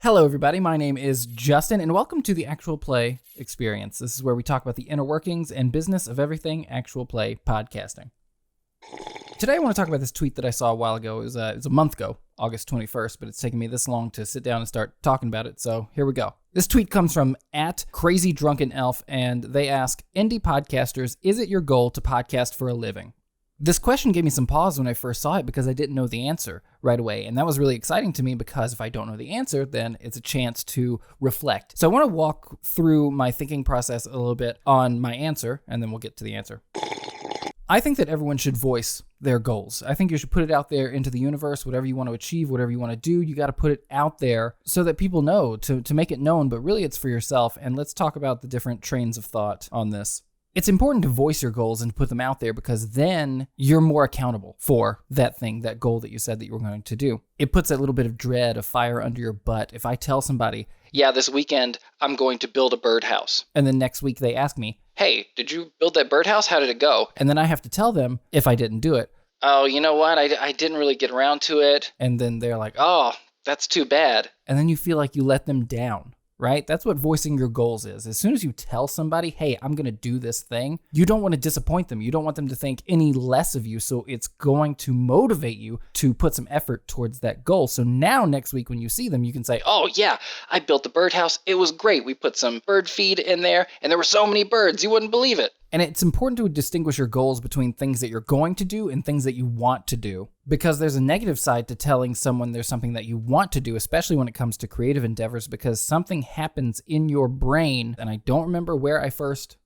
Hello, everybody. My name is Justin, and welcome to the Actual Play Experience. This is where we talk about the inner workings and business of everything actual play podcasting. Today, I want to talk about this tweet that I saw a while ago. It was a month ago, August 21st, but it's taken me this long to sit down and start talking about it, so here we go. This tweet comes from @CrazyDrunkenElf, and they ask, indie podcasters, is it your goal to podcast for a living? This question gave me some pause when I first saw it because I didn't know the answer right away. And that was really exciting to me because if I don't know the answer, then it's a chance to reflect. So I want to walk through my thinking process a little bit on my answer, and then we'll get to the answer. I think that everyone should voice their goals. I think you should put it out there into the universe, whatever you want to achieve, whatever you want to do, you got to put it out there so that people know, to make it known, but really it's for yourself. And let's talk about the different trains of thought on this. It's important to voice your goals and put them out there because then you're more accountable for that thing, that goal that you said that you were going to do. It puts that little bit of dread, of fire under your butt. If I tell somebody, yeah, this weekend I'm going to build a birdhouse, and then next week they ask me, hey, did you build that birdhouse? How did it go? And then I have to tell them if I didn't do it. Oh, you know what? I didn't really get around to it. And then they're like, oh, that's too bad. And then you feel like you let them down. Right? That's what voicing your goals is. As soon as you tell somebody, hey, I'm going to do this thing, you don't want to disappoint them. You don't want them to think any less of you. So it's going to motivate you to put some effort towards that goal. So now next week when you see them, you can say, oh yeah, I built the birdhouse. It was great. We put some bird feed in there and there were so many birds. You wouldn't believe it. And it's important to distinguish your goals between things that you're going to do and things that you want to do. Because there's a negative side to telling someone there's something that you want to do, especially when it comes to creative endeavors, because something happens in your brain, and I don't remember where I first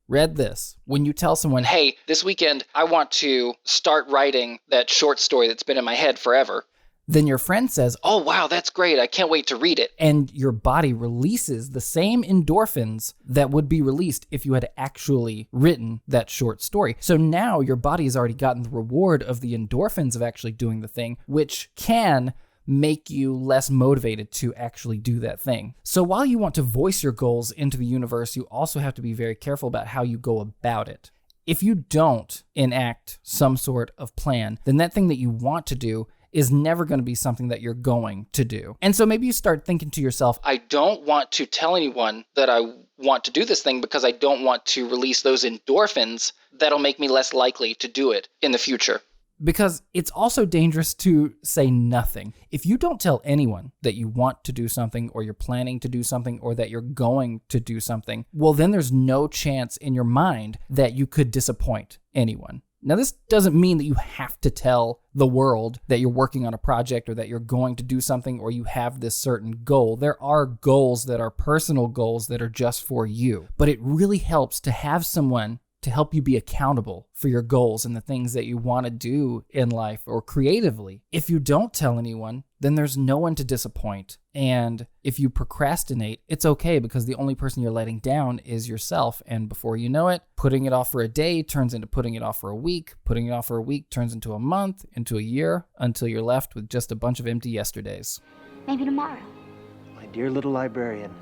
read this. When you tell someone, hey, this weekend I want to start writing that short story that's been in my head forever. Then your friend says, oh, wow, that's great. I can't wait to read it. And your body releases the same endorphins that would be released if you had actually written that short story. So now your body has already gotten the reward of the endorphins of actually doing the thing, which can make you less motivated to actually do that thing. So while you want to voice your goals into the universe, you also have to be very careful about how you go about it. If you don't enact some sort of plan, then that thing that you want to do is never going to be something that you're going to do. And so maybe you start thinking to yourself, I don't want to tell anyone that I want to do this thing because I don't want to release those endorphins that'll make me less likely to do it in the future. Because it's also dangerous to say nothing. If you don't tell anyone that you want to do something or you're planning to do something or that you're going to do something, well, then there's no chance in your mind that you could disappoint anyone. Now, this doesn't mean that you have to tell the world that you're working on a project or that you're going to do something or you have this certain goal. There are goals that are personal goals that are just for you. But it really helps to have someone to help you be accountable for your goals and the things that you want to do in life or creatively. If you don't tell anyone, then there's no one to disappoint. And if you procrastinate, it's okay because the only person you're letting down is yourself. And before you know it, putting it off for a day turns into putting it off for a week. Putting it off for a week turns into a month, into a year, until you're left with just a bunch of empty yesterdays. Maybe tomorrow. My dear little librarian,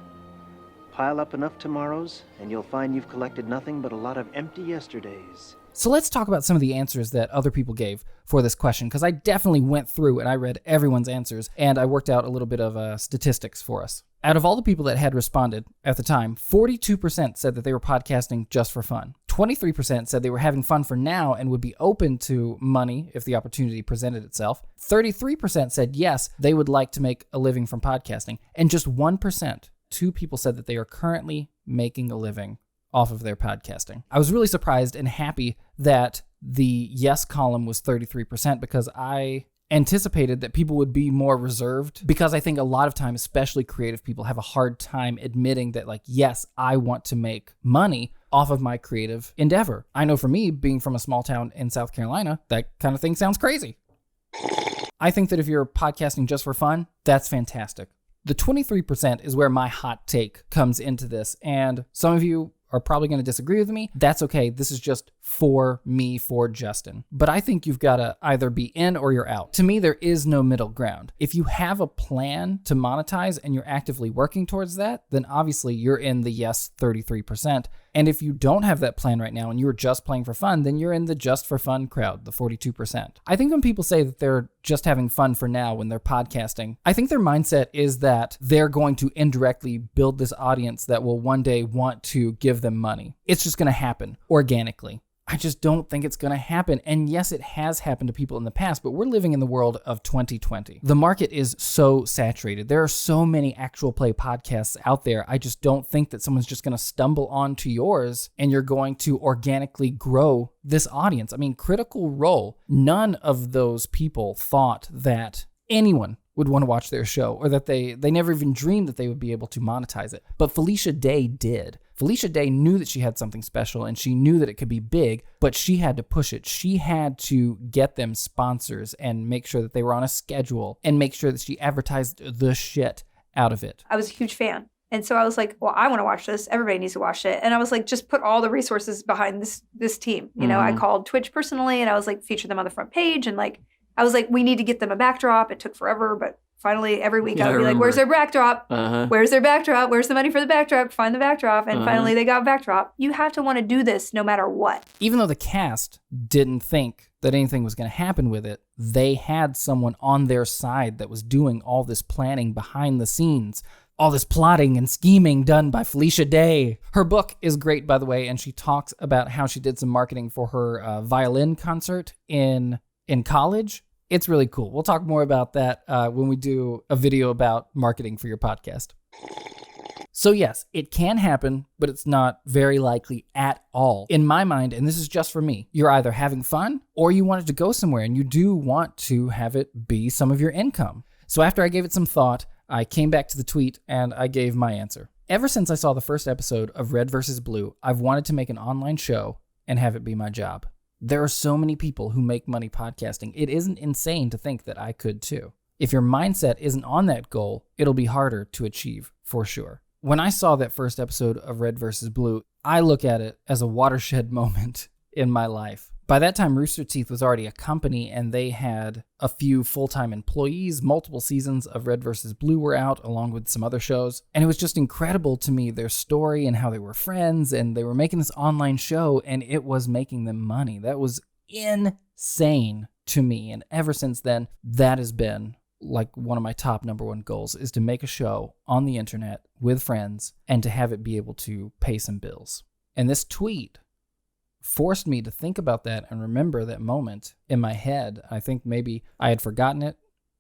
pile up enough tomorrows and you'll find you've collected nothing but a lot of empty yesterdays. So let's talk about some of the answers that other people gave for this question, because I definitely went through and I read everyone's answers, and I worked out a little bit of statistics for us. Out of all the people that had responded at the time, 42% said that they were podcasting just for fun. 23% said they were having fun for now and would be open to money if the opportunity presented itself. 33% said yes, they would like to make a living from podcasting. And just 1%, 2 people said that they are currently making a living off of their podcasting. I was really surprised and happy that the yes column was 33% because I anticipated that people would be more reserved, because I think a lot of times, especially creative people, have a hard time admitting that, like, yes, I want to make money off of my creative endeavor. I know for me, being from a small town in South Carolina, that kind of thing sounds crazy. I think that if you're podcasting just for fun, that's fantastic. The 23% is where my hot take comes into this, and some of you are probably going to disagree with me. That's okay. This is just for me, for Justin. But I think you've got to either be in or you're out. To me, there is no middle ground. If you have a plan to monetize and you're actively working towards that, then obviously you're in the yes 33%. And if you don't have that plan right now and you're just playing for fun, then you're in the just for fun crowd, the 42%. I think when people say that they're just having fun for now when they're podcasting, I think their mindset is that they're going to indirectly build this audience that will one day want to give them money. It's just going to happen organically. I just don't think it's going to happen. And yes, it has happened to people in the past, but we're living in the world of 2020. The market is so saturated. There are so many actual play podcasts out there. I just don't think that someone's just going to stumble onto yours and you're going to organically grow this audience. I mean, Critical Role, none of those people thought that anyone would want to watch their show or that they never even dreamed that they would be able to monetize it. But Felicia Day did. Felicia Day knew that she had something special and she knew that it could be big, but she had to push it. She had to get them sponsors and make sure that they were on a schedule and make sure that she advertised the shit out of it. I was a huge fan. And so I was like, well, I want to watch this. Everybody needs to watch it. And I was like, just put all the resources behind this team. You know, I called Twitch personally and I was like, feature them on the front page. And like, I was like, we need to get them a backdrop. It took forever, but finally every week I would be like, where's their backdrop? Where's their backdrop? Where's the money for the backdrop? Find the backdrop. And finally they got backdrop. You have to want to do this no matter what. Even though the cast didn't think that anything was going to happen with it, they had someone on their side that was doing all this planning behind the scenes. All this plotting and scheming done by Felicia Day. Her book is great, by the way, and she talks about how she did some marketing for her violin concert in college. It's really cool. We'll talk more about that when we do a video about marketing for your podcast. So yes, it can happen, but it's not very likely at all. In my mind, and this is just for me, you're either having fun or you want it to go somewhere and you do want to have it be some of your income. So after I gave it some thought, I came back to the tweet and I gave my answer. Ever since I saw the first episode of Red vs. Blue, I've wanted to make an online show and have it be my job. There are so many people who make money podcasting. It isn't insane to think that I could too. If your mindset isn't on that goal, it'll be harder to achieve for sure. When I saw that first episode of Red vs. Blue, I look at it as a watershed moment in my life. By that time, Rooster Teeth was already a company and they had a few full-time employees. Multiple seasons of Red vs. Blue were out along with some other shows. And it was just incredible to me, their story and how they were friends and they were making this online show and it was making them money. That was insane to me. And ever since then, that has been like one of my top number one goals is to make a show on the internet with friends and to have it be able to pay some bills. And this tweet forced me to think about that and remember that moment in my head. I think maybe I had forgotten it,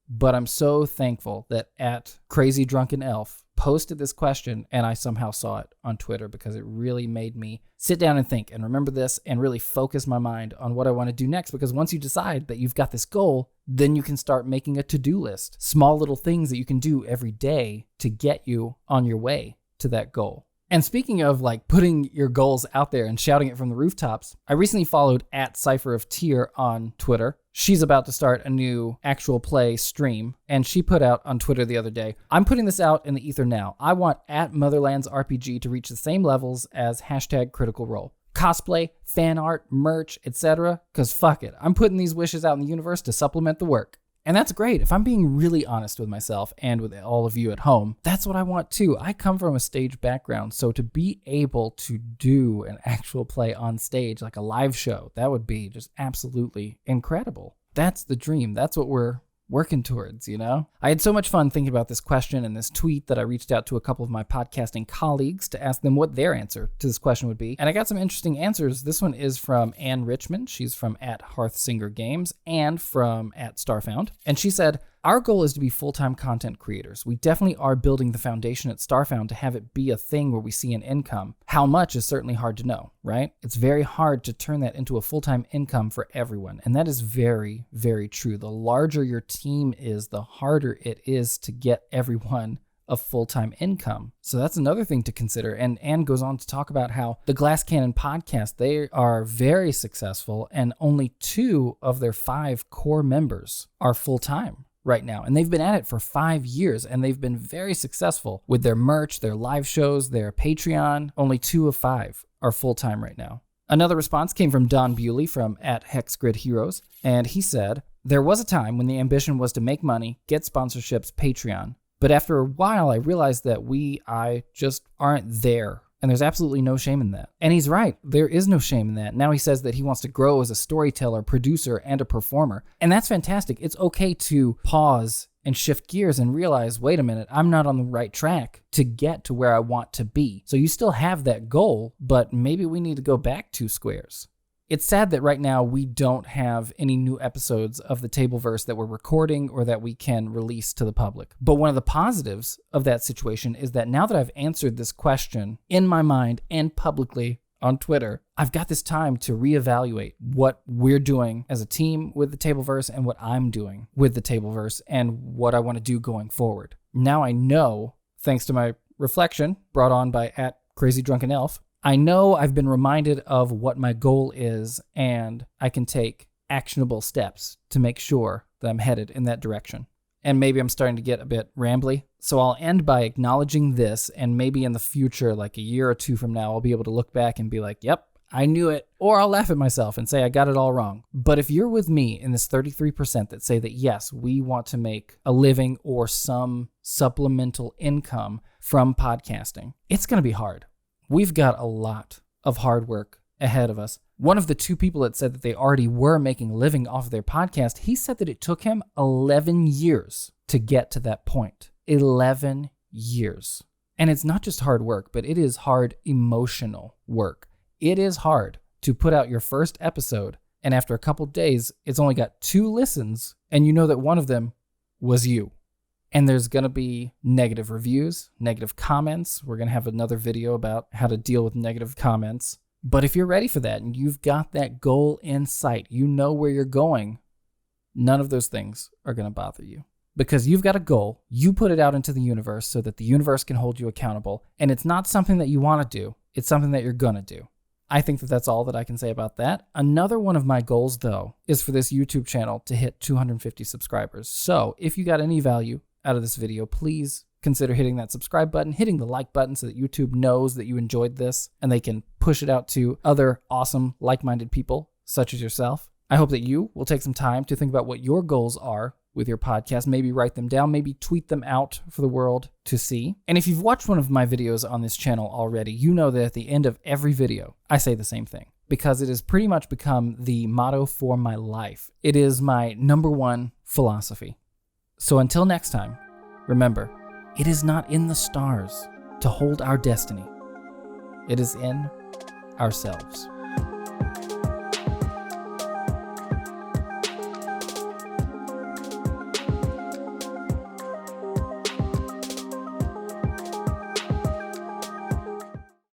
but I'm so thankful that at Crazy Drunken Elf posted this question and I somehow saw it on Twitter because it really made me sit down and think and remember this and really focus my mind on what I want to do next. Because once you decide that you've got this goal, then you can start making a to-do list, small little things that you can do every day to get you on your way to that goal. And speaking of like putting your goals out there and shouting it from the rooftops, I recently followed at Cypher of Tyr on Twitter. She's about to start a new actual play stream, and she put out on Twitter the other day, I'm putting this out in the ether now. I want at Motherlands RPG to reach the same levels as hashtag Critical Role. Cosplay, fan art, merch, etc. Because fuck it, I'm putting these wishes out in the universe to supplement the work. And that's great. If I'm being really honest with myself and with all of you at home, that's what I want too. I come from a stage background, so to be able to do an actual play on stage, like a live show, that would be just absolutely incredible. That's the dream. That's what we're working towards, you know? I had so much fun thinking about this question and this tweet that I reached out to a couple of my podcasting colleagues to ask them what their answer to this question would be. And I got some interesting answers. This one is from Ann Richmond. She's from at Hearthsinger Games and from at Starfound. And she said, our goal is to be full-time content creators. We definitely are building the foundation at Starfound to have it be a thing where we see an income. How much is certainly hard to know, right? It's very hard to turn that into a full-time income for everyone. And that is very, very true. The larger your team is, the harder it is to get everyone a full-time income. So that's another thing to consider. And Anne goes on to talk about how the Glass Cannon podcast, they are very successful and only 2 of their 5 core members are full-time. right now. And they've been at it for 5 years, and they've been very successful with their merch, their live shows, their Patreon. Only 2 of 5 are full-time right now. Another response came from Don Bewley from @HexGridHeroes, and he said, "There was a time when the ambition was to make money, get sponsorships, Patreon. But after a while, I realized that I just aren't there. And there's absolutely no shame in that." And he's right. There is no shame in that. Now he says that he wants to grow as a storyteller, producer, and a performer. And that's fantastic. It's okay to pause and shift gears and realize, wait a minute, I'm not on the right track to get to where I want to be. So you still have that goal, but maybe we need to go back 2 squares. It's sad that right now we don't have any new episodes of the Tableverse that we're recording or that we can release to the public. But one of the positives of that situation is that now that I've answered this question in my mind and publicly on Twitter, I've got this time to reevaluate what we're doing as a team with the Tableverse and what I'm doing with the Tableverse and what I want to do going forward. Now I know, thanks to my reflection brought on by @CrazyDrunkenElf, I know I've been reminded of what my goal is, and I can take actionable steps to make sure that I'm headed in that direction. And maybe I'm starting to get a bit rambly, so I'll end by acknowledging this, and maybe in the future, like a year or 2 from now, I'll be able to look back and be like, yep, I knew it. Or I'll laugh at myself and say I got it all wrong. But if you're with me in this 33% that say that yes, we want to make a living or some supplemental income from podcasting, it's going to be hard. We've got a lot of hard work ahead of us. One of the 2 people that said that they already were making a living off of their podcast, he said that it took him 11 years to get to that point. 11 years. And it's not just hard work, but it is hard emotional work. It is hard to put out your first episode, and after a couple days, it's only got 2 listens, and you know that one of them was you. And there's going to be negative reviews, negative comments. We're going to have another video about how to deal with negative comments. But if you're ready for that and you've got that goal in sight, you know where you're going, none of those things are going to bother you. Because you've got a goal, you put it out into the universe so that the universe can hold you accountable. And it's not something that you want to do, it's something that you're going to do. I think that that's all that I can say about that. Another one of my goals, though, is for this YouTube channel to hit 250 subscribers. So if you got any value out of this video, please consider hitting that subscribe button, hitting the like button so that YouTube knows that you enjoyed this and they can push it out to other awesome, like-minded people such as yourself. I hope that you will take some time to think about what your goals are with your podcast, maybe write them down, maybe tweet them out for the world to see. And if you've watched one of my videos on this channel already, you know that at the end of every video, I say the same thing because it has pretty much become the motto for my life. It is my #1 philosophy. So until next time, remember, it is not in the stars to hold our destiny. It is in ourselves.